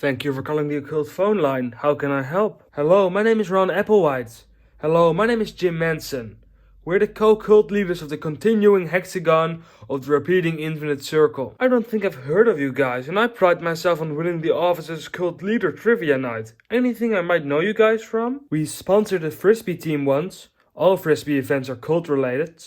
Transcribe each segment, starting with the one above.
Thank you for calling the Occult phone line. How can I help? Hello, my name is Ron Applewhite. Hello, my name is Jim Manson. We're the co-cult leaders of the continuing hexagon of the repeating infinite circle. I don't think I've heard of you guys, and I pride myself on winning the office's cult leader trivia night. Anything I might know you guys from? We sponsored a frisbee team once. All frisbee events are cult related.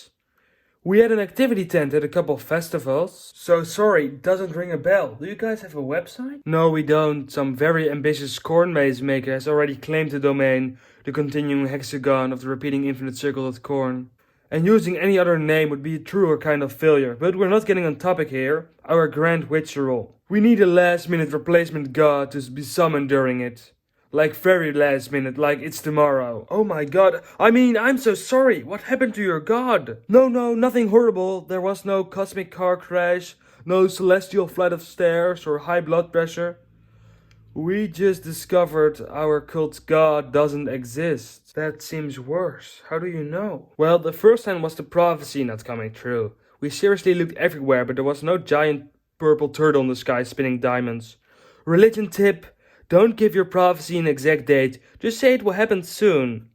We had an activity tent at a couple of festivals. So sorry, doesn't ring a bell. Do you guys have a website? No, we don't. Some very ambitious corn maze maker has already claimed the domain, the continuing hexagon of the repeating infinite circle.corn. And using any other name would be a truer kind of failure. But we're not getting on topic here. Our grand ritual. We need a last minute replacement god to be summoned during it. Like very last minute, like it's tomorrow. Oh my god, I'm so sorry. What happened to your god? No, nothing horrible. There was no cosmic car crash, no celestial flight of stairs or high blood pressure. We just discovered our cult's god doesn't exist. That seems worse. How do you know? Well, the first time was the prophecy not coming true. We seriously looked everywhere, but there was no giant purple turtle in the sky spinning diamonds. Religion tip. Don't give your prophecy an exact date, just say it will happen soon.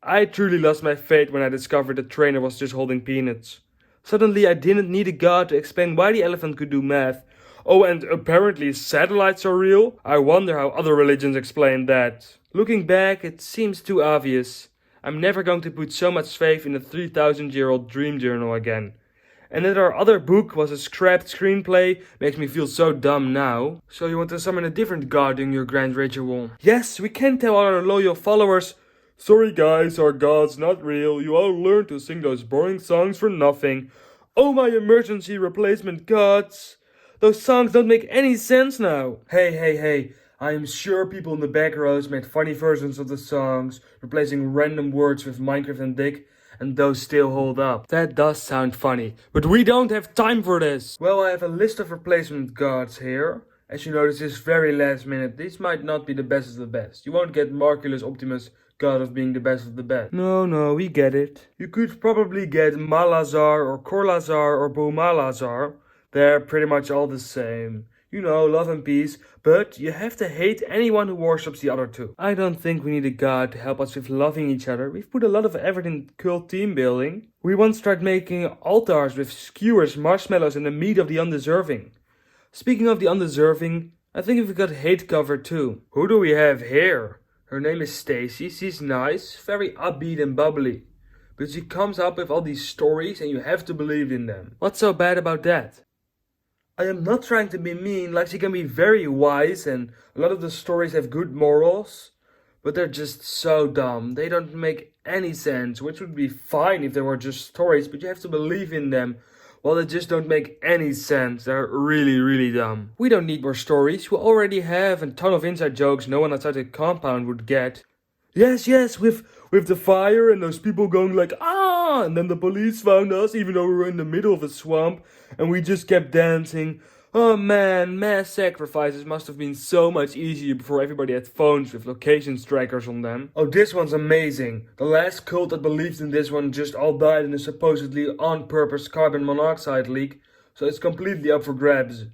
I truly lost my faith when I discovered the trainer was just holding peanuts. Suddenly I didn't need a god to explain why the elephant could do math. Oh, and apparently satellites are real? I wonder how other religions explain that. Looking back, it seems too obvious. I'm never going to put so much faith in a 3,000-year-old dream journal again. And that our other book was a scrapped screenplay makes me feel so dumb now. So you want to summon a different god in your grand ritual? Yes, we can tell our loyal followers, sorry guys, our god's not real. You all learned to sing those boring songs for nothing. Oh my emergency replacement gods. Those songs don't make any sense now. Hey. I am sure people in the back rows made funny versions of the songs, replacing random words with Minecraft and Dick. And those still hold up. That does sound funny, but we don't have time for this. Well, I have a list of replacement gods here. As you know, this is very last minute. These might not be the best of the best. You won't get Marculus Optimus, god of being the best of the best. No, we get it. You could probably get Malazar or Korlazar or Bumalazar. They're pretty much all the same. You know, love and peace, but you have to hate anyone who worships the other two. I don't think we need a god to help us with loving each other. We've put a lot of effort in cult team building. We once tried making altars with skewers, marshmallows and the meat of the undeserving. Speaking of the undeserving, I think we've got hate covered too. Who do we have here? Her name is Stacy. She's nice, very upbeat and bubbly. But she comes up with all these stories and you have to believe in them. What's so bad about that? I am not trying to be mean, like she can be very wise and a lot of the stories have good morals, but they're just so dumb. They don't make any sense, which would be fine if they were just stories, but you have to believe in them. Well, they just don't make any sense. They're really dumb. We don't need more stories. We already have a ton of inside jokes no one outside the compound would get. Yes, with the fire and those people going like, ah, and then the police found us even though we were in the middle of a swamp and we just kept dancing. Oh man, mass sacrifices must have been so much easier before everybody had phones with location trackers on them. Oh, this one's amazing. The last cult that believed in this one just all died in a supposedly on-purpose carbon monoxide leak, so it's completely up for grabs.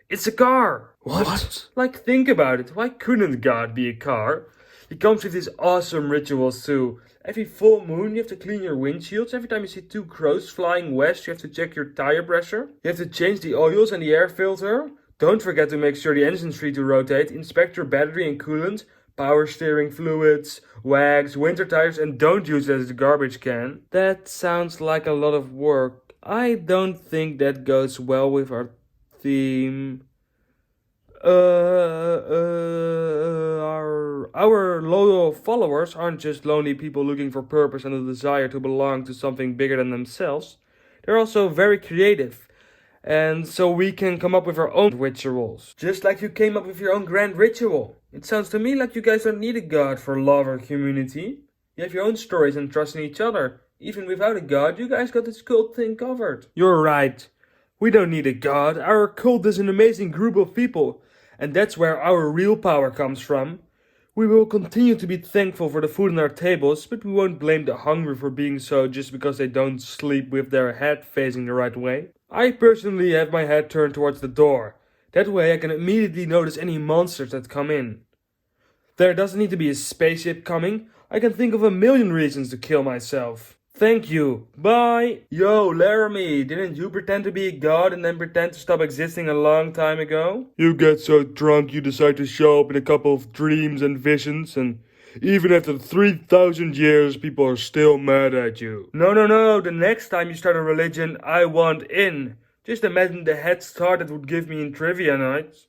It's a car! What? Like, think about it. Why couldn't God be a car? He comes with these awesome rituals too. Every full moon you have to clean your windshields. Every time you see two crows flying west you have to check your tire pressure. You have to change the oils and the air filter. Don't forget to make sure the engine's free to rotate. Inspect your battery and coolant. Power steering fluids, wax, winter tires, and don't use it as a garbage can. That sounds like a lot of work. I don't think that goes well with our theme. Our loyal followers aren't just lonely people looking for purpose and a desire to belong to something bigger than themselves. They're also very creative. And so we can come up with our own rituals. Just like you came up with your own grand ritual. It sounds to me like you guys don't need a god for love or community. You have your own stories and trust in each other. Even without a god, you guys got this cult thing covered. You're right. We don't need a god. Our cult is an amazing group of people. And that's where our real power comes from. We will continue to be thankful for the food on our tables, but we won't blame the hungry for being so just because they don't sleep with their head facing the right way. I personally have my head turned towards the door. That way I can immediately notice any monsters that come in. There doesn't need to be a spaceship coming. I can think of a million reasons to kill myself. Thank you. Bye. Yo, Laramie, didn't you pretend to be a god and then pretend to stop existing a long time ago? You get so drunk you decide to show up in a couple of dreams and visions, and even after 3,000 years people are still mad at you. No, the next time you start a religion, I want in. Just imagine the head start it would give me in trivia nights.